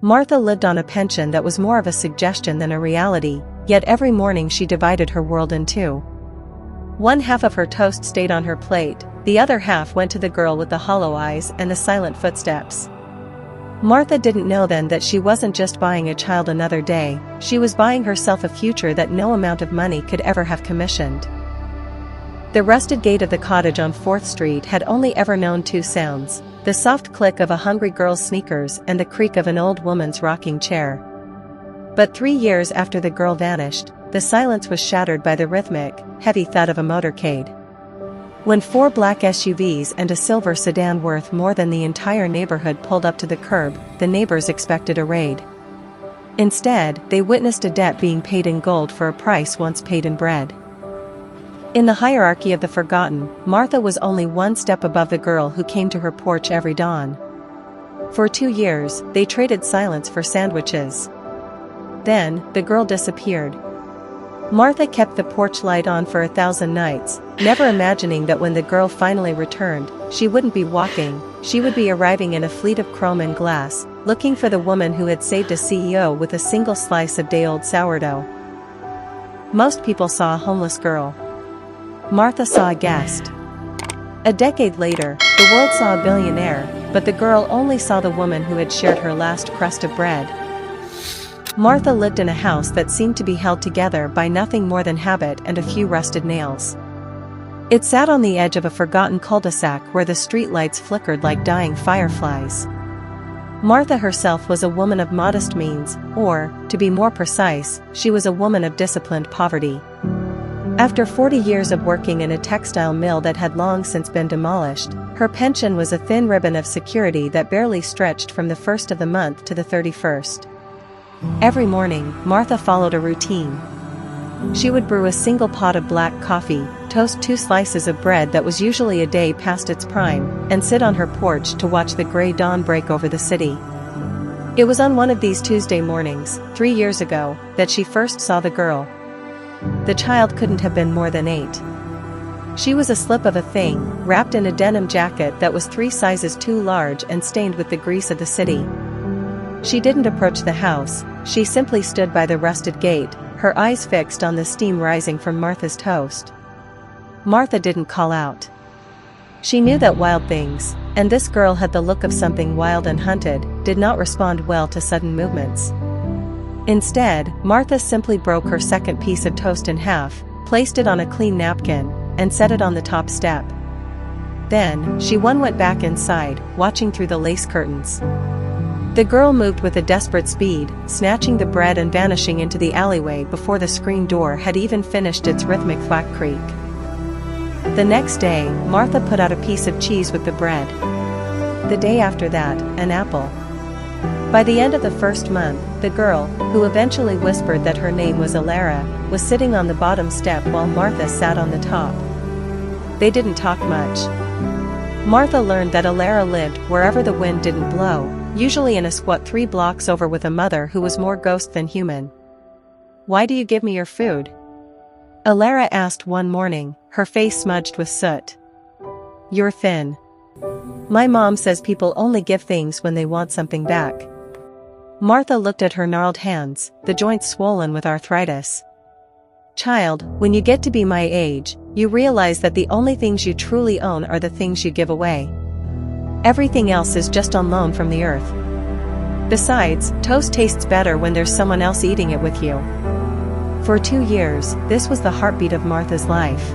Martha lived on a pension that was more of a suggestion than a reality, yet every morning she divided her world in two. One half of her toast stayed on her plate, the other half went to the girl with the hollow eyes and the silent footsteps. Martha didn't know then that she wasn't just buying a child another day, she was buying herself a future that no amount of money could ever have commissioned. The rusted gate of the cottage on 4th Street had only ever known two sounds: the soft click of a hungry girl's sneakers and the creak of an old woman's rocking chair. But 3 years after the girl vanished, the silence was shattered by the rhythmic, heavy thud of a motorcade. When 4 black SUVs and a silver sedan worth more than the entire neighborhood pulled up to the curb, the neighbors expected a raid. Instead, they witnessed a debt being paid in gold for a price once paid in bread. In the hierarchy of the forgotten, Martha was only one step above the girl who came to her porch every dawn. For 2 years, they traded silence for sandwiches. Then, the girl disappeared. Martha kept the porch light on for 1,000 nights, never imagining that when the girl finally returned, she wouldn't be walking, she would be arriving in a fleet of chrome and glass, looking for the woman who had saved a CEO with a single slice of day-old sourdough. Most people saw a homeless girl. Martha saw a guest. A decade later, the world saw a billionaire, but the girl only saw the woman who had shared her last crust of bread. Martha lived in a house that seemed to be held together by nothing more than habit and a few rusted nails. It sat on the edge of a forgotten cul-de-sac where the streetlights flickered like dying fireflies. Martha herself was a woman of modest means, or, to be more precise, she was a woman of disciplined poverty. After 40 years of working in a textile mill that had long since been demolished, her pension was a thin ribbon of security that barely stretched from the 1st of the month to the 31st. Every morning, Martha followed a routine. She would brew a single pot of black coffee, toast 2 slices of bread that was usually a day past its prime, and sit on her porch to watch the gray dawn break over the city. It was on one of these Tuesday mornings, 3 years ago, that she first saw the girl. The child couldn't have been more than 8. She was a slip of a thing, wrapped in a denim jacket that was 3 sizes too large and stained with the grease of the city. She didn't approach the house, she simply stood by the rusted gate, her eyes fixed on the steam rising from Martha's toast. Martha didn't call out. She knew that wild things, and this girl had the look of something wild and hunted, did not respond well to sudden movements. Instead, Martha simply broke her second piece of toast in half, placed it on a clean napkin, and set it on the top step. Then, she went back inside, watching through the lace curtains. The girl moved with a desperate speed, snatching the bread and vanishing into the alleyway before the screen door had even finished its rhythmic thwack creak. The next day, Martha put out a piece of cheese with the bread. The day after that, an apple. By the end of the first month, the girl, who eventually whispered that her name was Alara, was sitting on the bottom step while Martha sat on the top. They didn't talk much. Martha learned that Alara lived wherever the wind didn't blow, usually in a squat 3 blocks over with a mother who was more ghost than human. "Why do you give me your food?" Alara asked one morning, her face smudged with soot. "You're thin. My mom says people only give things when they want something back." Martha looked at her gnarled hands, the joints swollen with arthritis. "Child, when you get to be my age, you realize that the only things you truly own are the things you give away. Everything else is just on loan from the earth. Besides, toast tastes better when there's someone else eating it with you." For 2 years, this was the heartbeat of Martha's life.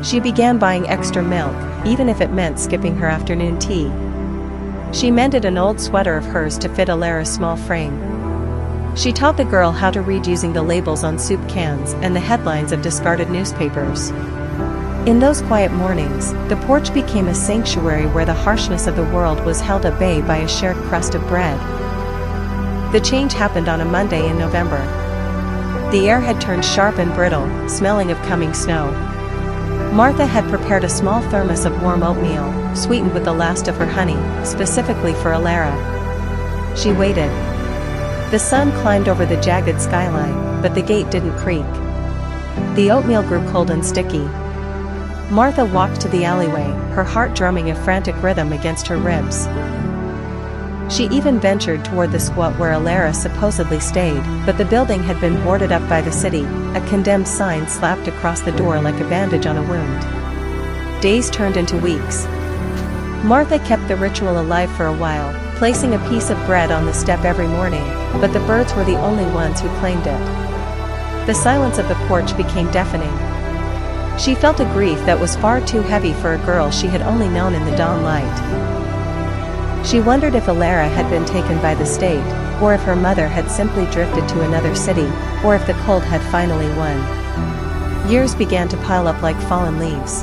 She began buying extra milk, even if it meant skipping her afternoon tea. She mended an old sweater of hers to fit Alara's small frame. She taught the girl how to read using the labels on soup cans and the headlines of discarded newspapers. In those quiet mornings, the porch became a sanctuary where the harshness of the world was held at bay by a shared crust of bread. The change happened on a Monday in November. The air had turned sharp and brittle, smelling of coming snow. Martha had prepared a small thermos of warm oatmeal, sweetened with the last of her honey, specifically for Alara. She waited. The sun climbed over the jagged skyline, but the gate didn't creak. The oatmeal grew cold and sticky. Martha walked to the alleyway, her heart drumming a frantic rhythm against her ribs. She even ventured toward the squat where Alara supposedly stayed, but the building had been boarded up by the city, a condemned sign slapped across the door like a bandage on a wound. Days turned into weeks. Martha kept the ritual alive for a while, placing a piece of bread on the step every morning, but the birds were the only ones who claimed it. The silence of the porch became deafening. She felt a grief that was far too heavy for a girl she had only known in the dawn light. She wondered if Alara had been taken by the state, or if her mother had simply drifted to another city, or if the cold had finally won. Years began to pile up like fallen leaves.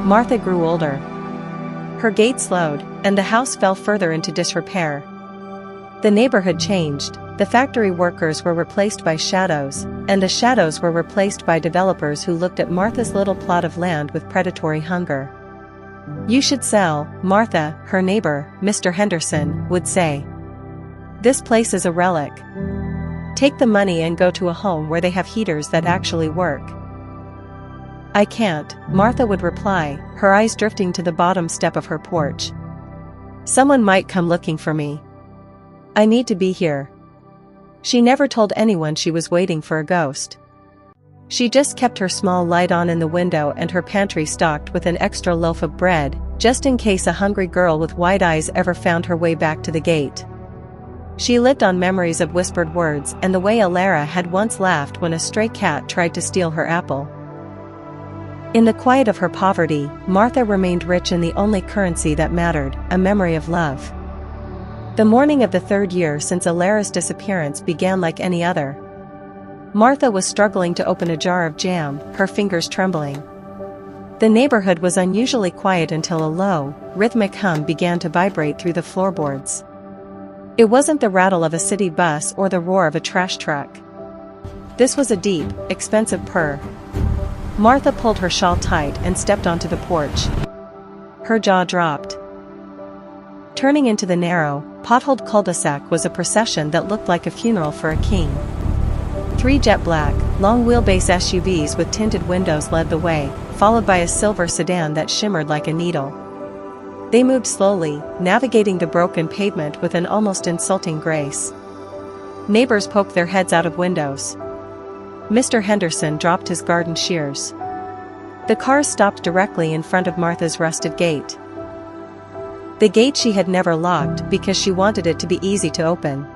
Martha grew older. Her gait slowed, and the house fell further into disrepair. The neighborhood changed, the factory workers were replaced by shadows, and the shadows were replaced by developers who looked at Martha's little plot of land with predatory hunger. "You should sell," Martha, her neighbor, Mr. Henderson, would say. "This place is a relic. Take the money and go to a home where they have heaters that actually work." "I can't," Martha would reply, her eyes drifting to the bottom step of her porch. "Someone might come looking for me. I need to be here." She never told anyone she was waiting for a ghost. She just kept her small light on in the window and her pantry stocked with an extra loaf of bread, just in case a hungry girl with wide eyes ever found her way back to the gate. She lived on memories of whispered words and the way Alara had once laughed when a stray cat tried to steal her apple. In the quiet of her poverty, Martha remained rich in the only currency that mattered, a memory of love. The morning of the third year since Alara's disappearance began like any other. Martha was struggling to open a jar of jam, her fingers trembling. The neighborhood was unusually quiet until a low, rhythmic hum began to vibrate through the floorboards. It wasn't the rattle of a city bus or the roar of a trash truck. This was a deep, expensive purr. Martha pulled her shawl tight and stepped onto the porch. Her jaw dropped. Turning into the narrow, potholed cul-de-sac was a procession that looked like a funeral for a king. 3 jet black, long-wheelbase SUVs with tinted windows led the way, followed by a silver sedan that shimmered like a needle. They moved slowly, navigating the broken pavement with an almost insulting grace. Neighbors poked their heads out of windows. Mr. Henderson dropped his garden shears. The cars stopped directly in front of Martha's rusted gate. The gate she had never locked because she wanted it to be easy to open.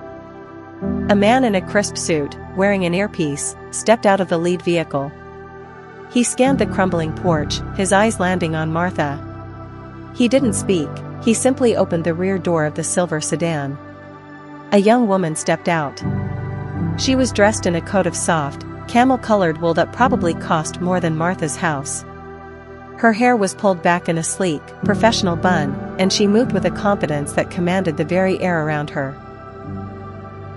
A man in a crisp suit, wearing an earpiece, stepped out of the lead vehicle. He scanned the crumbling porch, his eyes landing on Martha. He didn't speak, he simply opened the rear door of the silver sedan. A young woman stepped out. She was dressed in a coat of soft, camel-colored wool that probably cost more than Martha's house. Her hair was pulled back in a sleek, professional bun, and she moved with a confidence that commanded the very air around her.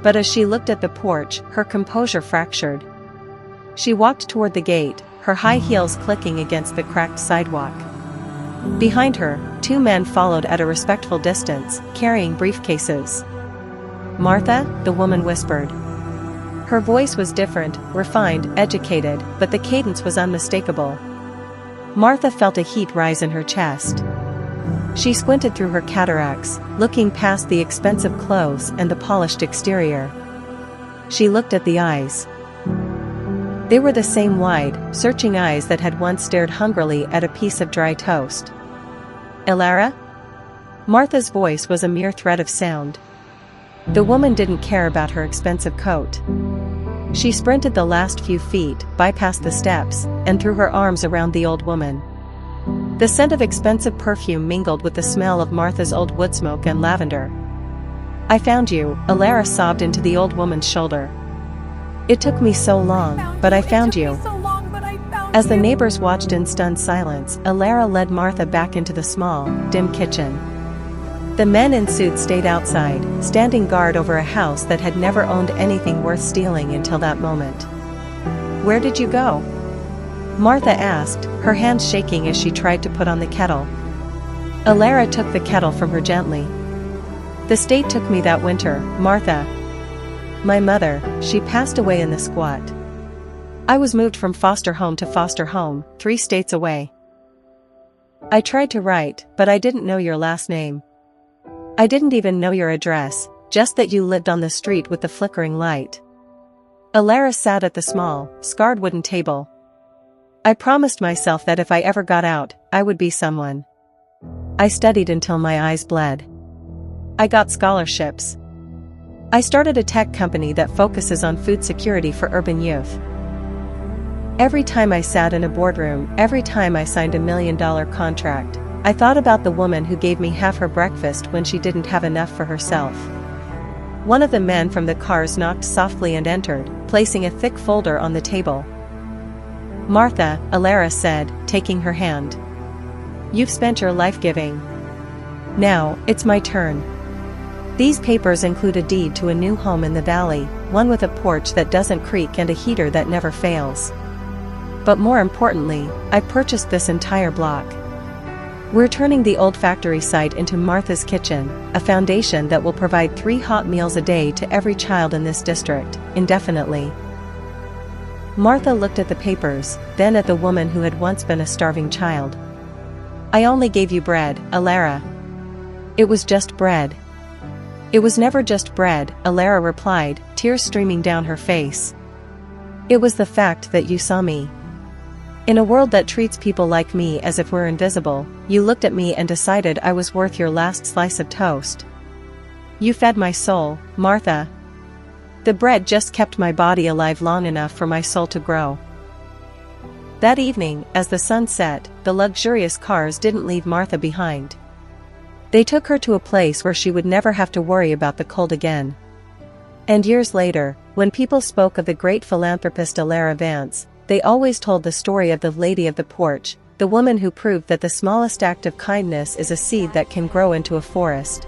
But as she looked at the porch, her composure fractured. She walked toward the gate, her high heels clicking against the cracked sidewalk. Behind her, 2 men followed at a respectful distance, carrying briefcases. "Martha," the woman whispered. Her voice was different, refined, educated, but the cadence was unmistakable. Martha felt a heat rise in her chest. She squinted through her cataracts, looking past the expensive clothes and the polished exterior. She looked at the eyes. They were the same wide, searching eyes that had once stared hungrily at a piece of dry toast. "Alara?" Martha's voice was a mere thread of sound. The woman didn't care about her expensive coat. She sprinted the last few feet, bypassed the steps, and threw her arms around the old woman. The scent of expensive perfume mingled with the smell of Martha's old wood smoke and lavender. "I found you," Alara sobbed into the old woman's shoulder. "It took me so long, but I found you." As the neighbors watched in stunned silence, Alara led Martha back into the small, dim kitchen. The men in suits stayed outside, standing guard over a house that had never owned anything worth stealing until that moment. "Where did you go?" Martha asked, her hands shaking as she tried to put on the kettle. Alara took the kettle from her gently. "The state took me that winter, Martha. My mother, she passed away in the squat. I was moved from foster home to foster home, 3 states away. I tried to write, but I didn't know your last name. I didn't even know your address, just that you lived on the street with the flickering light. Alara sat at the small, scarred wooden table. I promised myself that if I ever got out, I would be someone. I studied until my eyes bled. I got scholarships. I started a tech company that focuses on food security for urban youth. Every time I sat in a boardroom, every time I signed a $1 million contract, I thought about the woman who gave me half her breakfast when she didn't have enough for herself. One of the men from the cars knocked softly and entered, placing a thick folder on the table. Martha, Alara said, taking her hand. You've spent your life giving. Now, it's my turn. These papers include a deed to a new home in the valley, one with a porch that doesn't creak and a heater that never fails. But more importantly, I purchased this entire block. We're turning the old factory site into Martha's Kitchen, a foundation that will provide 3 hot meals a day to every child in this district, indefinitely. Martha looked at the papers, then at the woman who had once been a starving child. I only gave you bread, Alara. It was just bread. It was never just bread, Alara replied, tears streaming down her face. It was the fact that you saw me. In a world that treats people like me as if we're invisible, you looked at me and decided I was worth your last slice of toast. You fed my soul, Martha. The bread just kept my body alive long enough for my soul to grow. That evening, as the sun set, the luxurious cars didn't leave Martha behind. They took her to a place where she would never have to worry about the cold again. And years later, when people spoke of the great philanthropist Alara Vance, they always told the story of the lady of the porch, the woman who proved that the smallest act of kindness is a seed that can grow into a forest.